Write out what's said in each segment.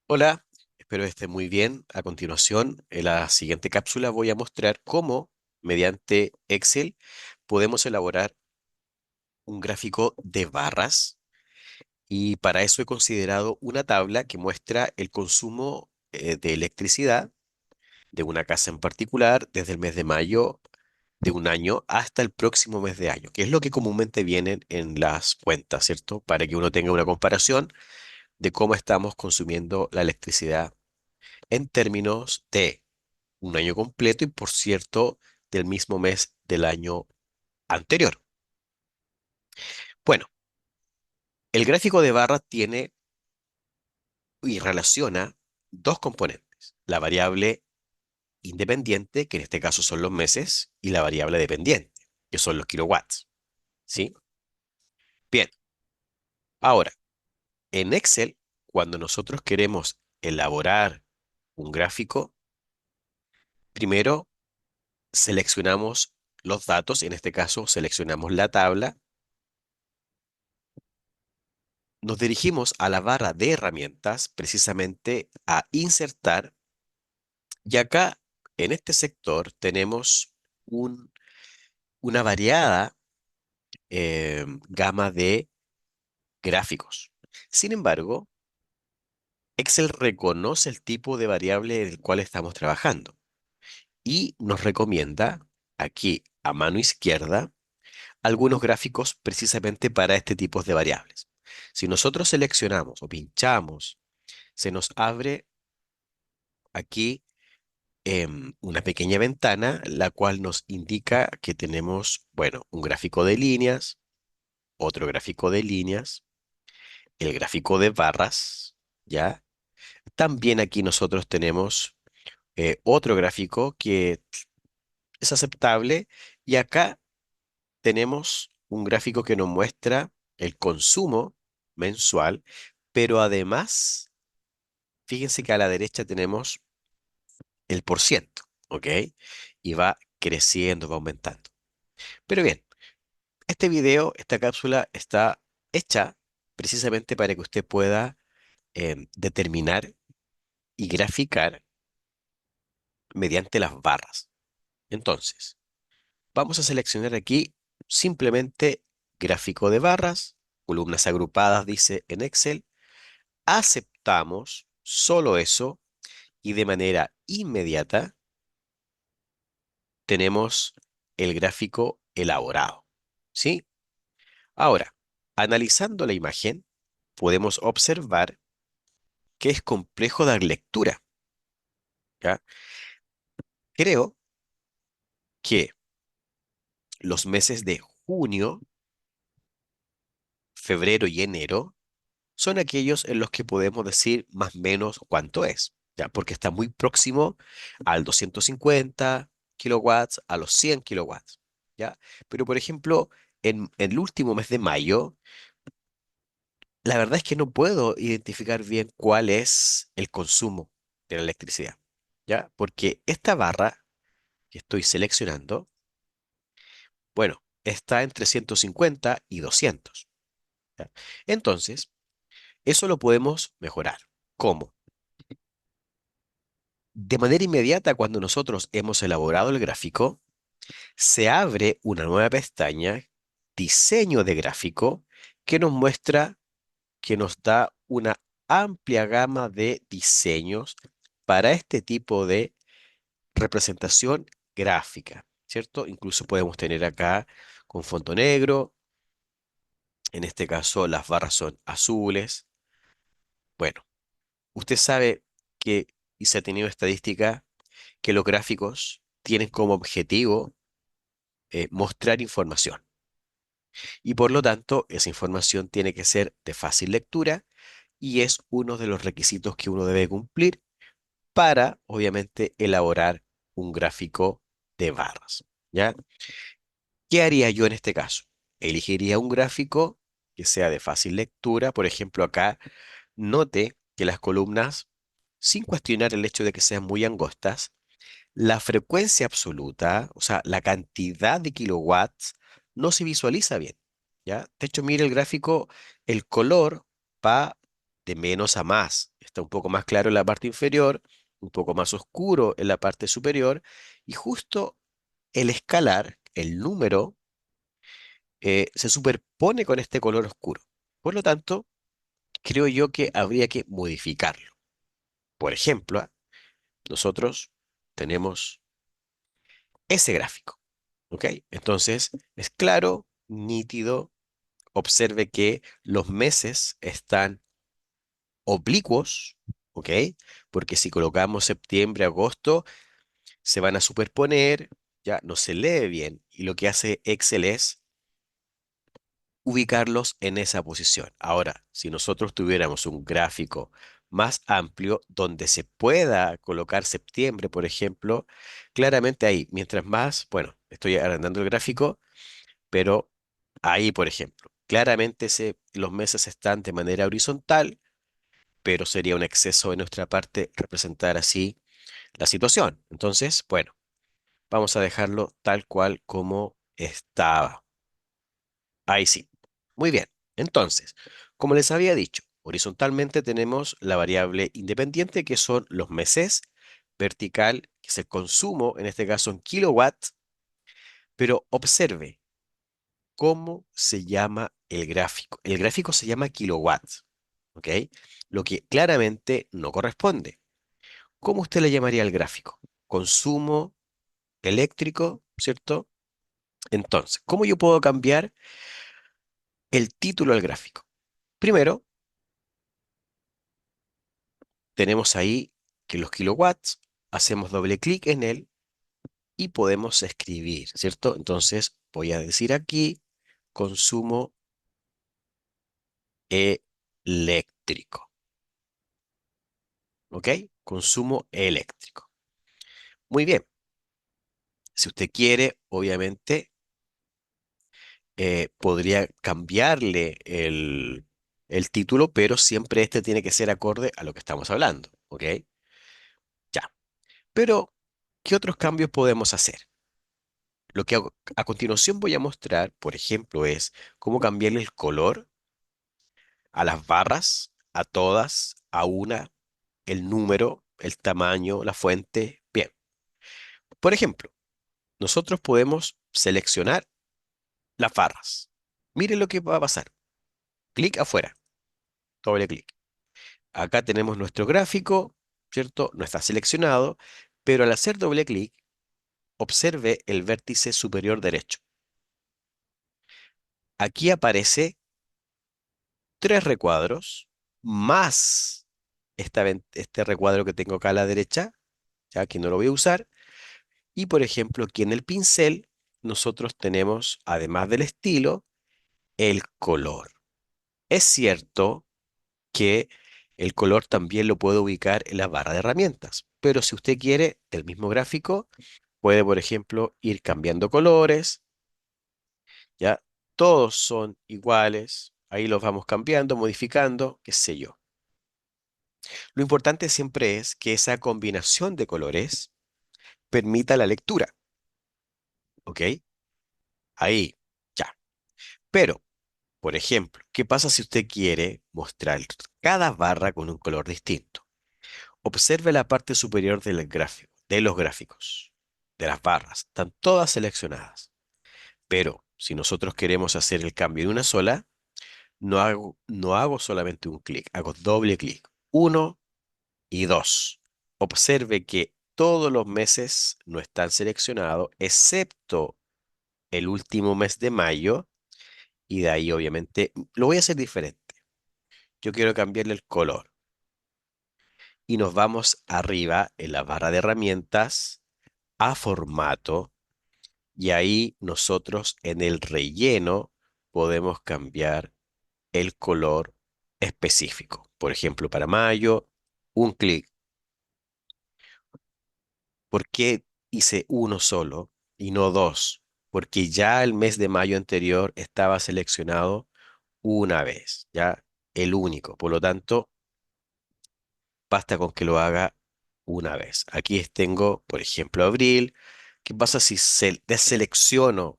Hola, espero que esté muy bien. A continuación, en la siguiente cápsula voy a mostrar cómo, mediante Excel, podemos elaborar un gráfico de barras y para eso he considerado una tabla que muestra el consumo de electricidad de una casa en particular desde el mes de mayo de un año hasta el próximo mes de año, que es lo que comúnmente vienen en las cuentas, ¿cierto? Para que uno tenga una comparación de cómo estamos consumiendo la electricidad en términos de un año completo y, por cierto, del mismo mes del año anterior. Bueno, el gráfico de barra tiene y relaciona dos componentes, la variable independiente, que en este caso son los meses, y la variable dependiente, que son los kilowatts, ¿sí? Bien, ahora, en Excel, cuando nosotros queremos elaborar un gráfico, primero seleccionamos los datos, en este caso seleccionamos la tabla. Nos dirigimos a la barra de herramientas precisamente a insertar y acá en este sector tenemos un- una variada gama de gráficos. Sin embargo, Excel reconoce el tipo de variable del cual estamos trabajando y nos recomienda aquí a mano izquierda algunos gráficos precisamente para este tipo de variables. Si nosotros seleccionamos o pinchamos, se nos abre aquí una pequeña ventana, la cual nos indica que tenemos, bueno, un gráfico de líneas, otro gráfico de líneas, el gráfico de barras, ¿ya? También aquí nosotros tenemos otro gráfico que es aceptable y acá tenemos un gráfico que nos muestra el consumo mensual, pero además, fíjense que a la derecha tenemos el por ciento, ¿ok? Y va creciendo, va aumentando. Pero bien, este video, esta cápsula está hecha precisamente para que usted pueda determinar y graficar mediante las barras. Entonces, vamos a seleccionar aquí simplemente gráfico de barras, columnas agrupadas, dice en Excel. Aceptamos solo eso y de manera inmediata tenemos el gráfico elaborado. ¿Sí? Ahora, analizando la imagen, podemos observar que es complejo dar lectura, ¿ya? Creo que los meses de junio, febrero y enero son aquellos en los que podemos decir más o menos cuánto es, ¿ya? Porque está muy próximo al 250 kilowatts, a los 100 kilowatts, ¿ya? Pero, por ejemplo, en el último mes de mayo, la verdad es que no puedo identificar bien cuál es el consumo de la electricidad, ¿ya? Porque esta barra que estoy seleccionando, bueno, está entre 150 y 200, ¿ya? Entonces, eso lo podemos mejorar. ¿Cómo? De manera inmediata, cuando nosotros hemos elaborado el gráfico, se abre una nueva pestaña, diseño de gráfico, que nos muestra, que nos da una amplia gama de diseños para este tipo de representación gráfica, ¿cierto? Incluso podemos tener acá con fondo negro, en este caso las barras son azules. Bueno, usted sabe que, y se ha tenido estadística, que los gráficos tienen como objetivo mostrar información y por lo tanto esa información tiene que ser de fácil lectura y es uno de los requisitos que uno debe cumplir para, obviamente, elaborar un gráfico de barras, ¿ya? ¿Qué haría yo en este caso? Elegiría un gráfico que sea de fácil lectura. Por ejemplo, acá note que las columnas, sin cuestionar el hecho de que sean muy angostas, la frecuencia absoluta, o sea, la cantidad de kilowatts, no se visualiza bien, ¿ya? De hecho, mire el gráfico, el color va de menos a más. está un poco más claro en la parte inferior, un poco más oscuro en la parte superior, y justo el escalar, el número, se superpone con este color oscuro. Por lo tanto, creo yo que habría que modificarlo. Por ejemplo, nosotros tenemos ese gráfico, ¿ok? Entonces, es claro, nítido, observe que los meses están oblicuos, ¿ok? Porque si colocamos septiembre, agosto, se van a superponer, ya no se lee bien. Y lo que hace Excel es ubicarlos en esa posición. Ahora, si nosotros tuviéramos un gráfico más amplio donde se pueda colocar septiembre, por ejemplo, claramente ahí, mientras más, bueno, estoy agrandando el gráfico, pero ahí, por ejemplo, claramente los meses están de manera horizontal, pero sería un exceso de nuestra parte representar así la situación. Entonces, bueno, vamos a dejarlo tal cual como estaba. Ahí sí. Muy bien. Entonces, como les había dicho, horizontalmente tenemos la variable independiente que son los meses, vertical, que es el consumo, en este caso en kilowatts, pero observe cómo se llama el gráfico. El gráfico se llama kilowatts, ¿ok? Lo que claramente no corresponde. ¿Cómo usted le llamaría al gráfico? Consumo eléctrico, ¿cierto? Entonces, ¿cómo yo puedo cambiar el título del gráfico? Primero, tenemos ahí que los kilowatts, hacemos doble clic en él y podemos escribir, ¿cierto? Entonces, voy a decir aquí consumo eléctrico, ¿ok? Consumo eléctrico. Muy bien. Si usted quiere, obviamente, podría cambiarle el título, pero siempre este tiene que ser acorde a lo que estamos hablando, ¿ok? Ya. Pero, ¿qué otros cambios podemos hacer? Lo que a continuación voy a mostrar, por ejemplo, es cómo cambiarle el color a las barras, a todas, a una, el número, el tamaño, la fuente. Bien, por ejemplo, nosotros podemos seleccionar las barras. Miren lo que va a pasar. Clic afuera, doble clic. Acá tenemos nuestro gráfico, ¿cierto? No está seleccionado, pero al hacer doble clic, observe el vértice superior derecho. Aquí aparece tres recuadros más este recuadro que tengo acá a la derecha, ya que no lo voy a usar. Y por ejemplo, aquí en el pincel, nosotros tenemos, además del estilo, el color. Es cierto que el color también lo puedo ubicar en la barra de herramientas, pero si usted quiere el mismo gráfico, puede, por ejemplo, ir cambiando colores, ya todos son iguales, ahí los vamos cambiando, modificando, qué sé yo. Lo importante siempre es que esa combinación de colores permita la lectura, ¿ok? Ahí, ya. Pero, por ejemplo, ¿qué pasa si usted quiere mostrar cada barra con un color distinto? Observe la parte superior del gráfico, de los gráficos, de las barras. Están todas seleccionadas. Pero si nosotros queremos hacer el cambio en una sola, no hago solamente un clic, hago doble clic. Uno y dos. Observe que todos los meses no están seleccionados, excepto el último mes de mayo, y de ahí obviamente lo voy a hacer diferente. Yo quiero cambiarle el color. Y nos vamos arriba en la barra de herramientas a formato, y ahí nosotros en el relleno podemos cambiar el color específico. Por ejemplo, para mayo, un clic. ¿Por qué hice uno solo y no dos? Porque ya el mes de mayo anterior estaba seleccionado una vez, ya el único. Por lo tanto, basta con que lo haga una vez. Aquí tengo, por ejemplo, abril. ¿Qué pasa si deselecciono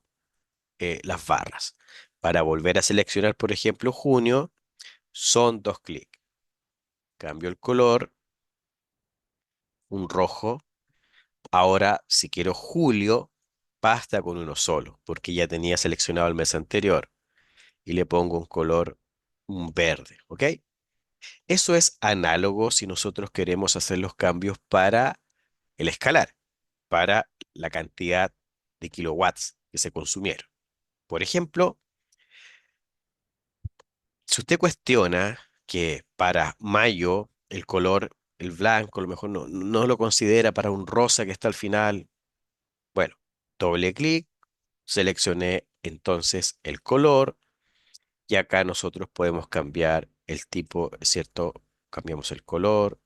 las barras? Para volver a seleccionar, por ejemplo, junio, son dos clics. cambio el color, un rojo. Ahora, si quiero julio, basta con uno solo, porque ya tenía seleccionado el mes anterior. Y le pongo un color, un verde, ¿ok? Eso es análogo si nosotros queremos hacer los cambios para el escalar, para la cantidad de kilowatts que se consumieron. Por ejemplo, si usted cuestiona que para mayo el color, el blanco, a lo mejor no lo considera para un rosa que está al final, bueno, doble clic, seleccioné entonces el color y acá nosotros podemos cambiar el tipo, ¿cierto? Cambiamos el color,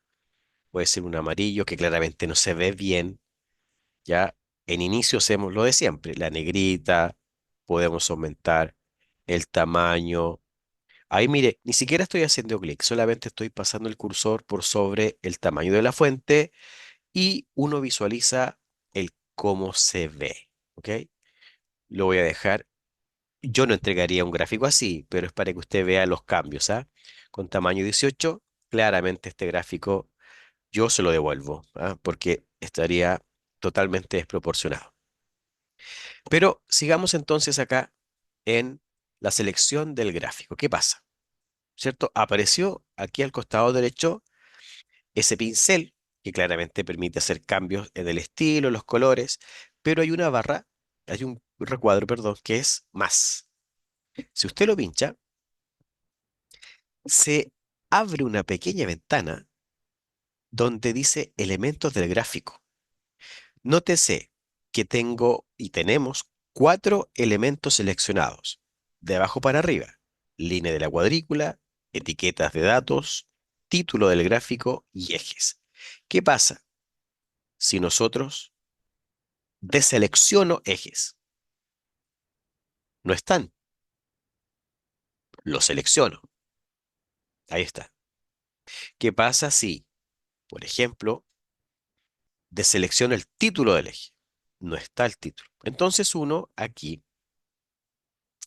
puede ser un amarillo que claramente no se ve bien, ya. En inicio hacemos lo de siempre, la negrita, podemos aumentar el tamaño. Ahí mire, ni siquiera estoy haciendo clic, solamente estoy pasando el cursor por sobre el tamaño de la fuente y uno visualiza el cómo se ve, ¿ok? Lo voy a dejar. Yo no entregaría un gráfico así, pero es para que usted vea los cambios, ¿ah? Con tamaño 18, claramente este gráfico yo se lo devuelvo, ¿ah? Porque estaría totalmente desproporcionado. Pero sigamos entonces acá en la selección del gráfico. ¿Qué pasa? ¿Cierto? Apareció aquí al costado derecho ese pincel que claramente permite hacer cambios en el estilo, los colores, pero hay una barra, hay un recuadro, perdón, que es más. Si usted lo pincha, se abre una pequeña ventana donde dice elementos del gráfico. Nótese que tengo y tenemos cuatro elementos seleccionados, de abajo para arriba: línea de la cuadrícula, etiquetas de datos, título del gráfico y ejes. ¿Qué pasa si nosotros deselecciono ejes? No están, los selecciono. Ahí está. ¿Qué pasa si, por ejemplo, deselecciono el título del eje? No está el título. Entonces uno aquí,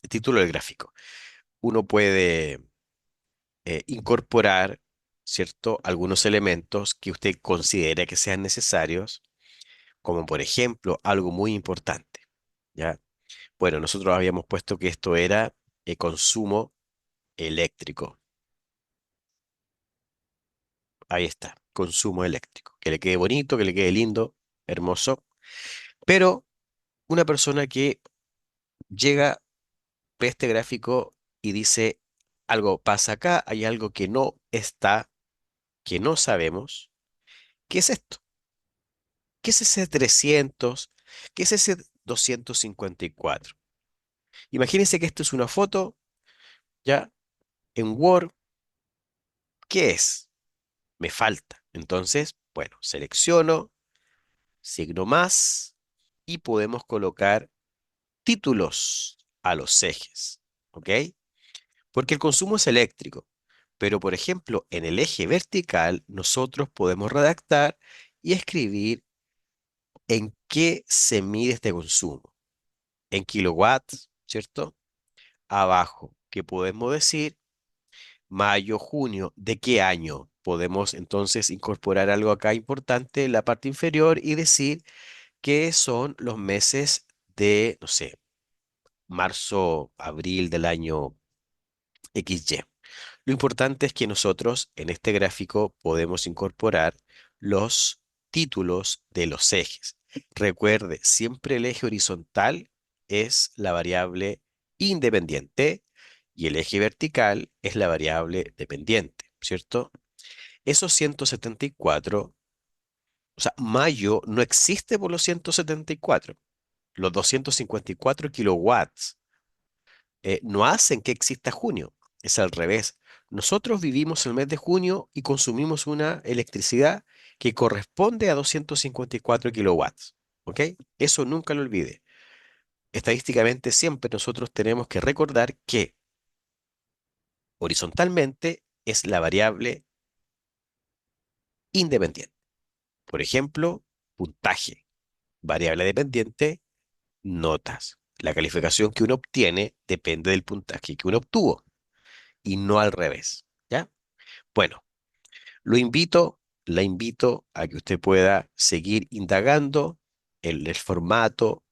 el título del gráfico, uno puede incorporar, ¿cierto? Algunos elementos que usted considere que sean necesarios, como por ejemplo algo muy importante, ¿ya? Bueno, nosotros habíamos puesto que esto era consumo eléctrico. Ahí está, consumo eléctrico. Que le quede bonito, que le quede lindo, hermoso. Pero una persona que llega, ve este gráfico y dice, algo pasa acá, hay algo que no está, que no sabemos. ¿Qué es esto? ¿Qué es ese 300? ¿Qué es ese 254? Imagínense que esto es una foto, ya, en Word. ¿Qué es? Me falta. Entonces, bueno, selecciono, signo más y podemos colocar títulos a los ejes, ¿ok? Porque el consumo es eléctrico, pero por ejemplo, en el eje vertical nosotros podemos redactar y escribir en qué se mide este consumo. En kilowatts, ¿cierto? Abajo, ¿qué podemos decir? Mayo, junio, ¿de qué año? Podemos entonces incorporar algo acá importante en la parte inferior y decir que son los meses de, no sé, marzo, abril del año XY. Lo importante es que nosotros en este gráfico podemos incorporar los títulos de los ejes. Recuerde, siempre el eje horizontal es la variable independiente y el eje vertical es la variable dependiente, ¿cierto? Esos 174, o sea, mayo no existe por los 174. Los 254 kilowatts no hacen que exista junio. Es al revés. Nosotros vivimos el mes de junio y consumimos una electricidad que corresponde a 254 kilowatts. ¿Ok? Eso nunca lo olvide. Estadísticamente siempre nosotros tenemos que recordar que horizontalmente es la variable independiente. Por ejemplo, puntaje, variable dependiente, notas. La calificación que uno obtiene depende del puntaje que uno obtuvo y no al revés. ¿Ya? Bueno, La invito a que usted pueda seguir indagando el formato,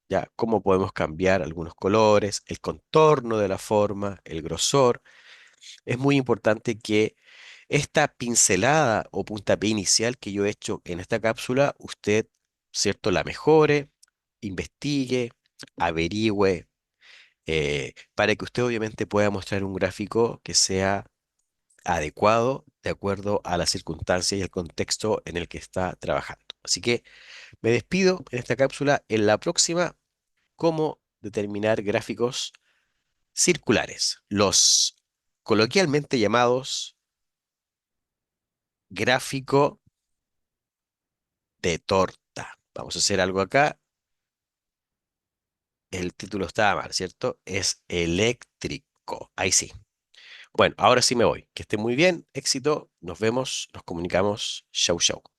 ya cómo podemos cambiar algunos colores, el contorno de la forma, el grosor. Es muy importante que esta pincelada o puntapié inicial que yo he hecho en esta cápsula, usted, ¿cierto?, la mejore, investigue, averigüe, para que usted obviamente pueda mostrar un gráfico que sea adecuado de acuerdo a las circunstancias y el contexto en el que está trabajando. Así que me despido en esta cápsula. En la próxima, cómo determinar gráficos circulares, los coloquialmente llamados gráfico de torta. Vamos a hacer algo acá. El título estaba mal, ¿cierto? Es eléctrico. Ahí sí. Bueno, ahora sí me voy. Que esté muy bien. Éxito. Nos vemos. Nos comunicamos. Chau, chau.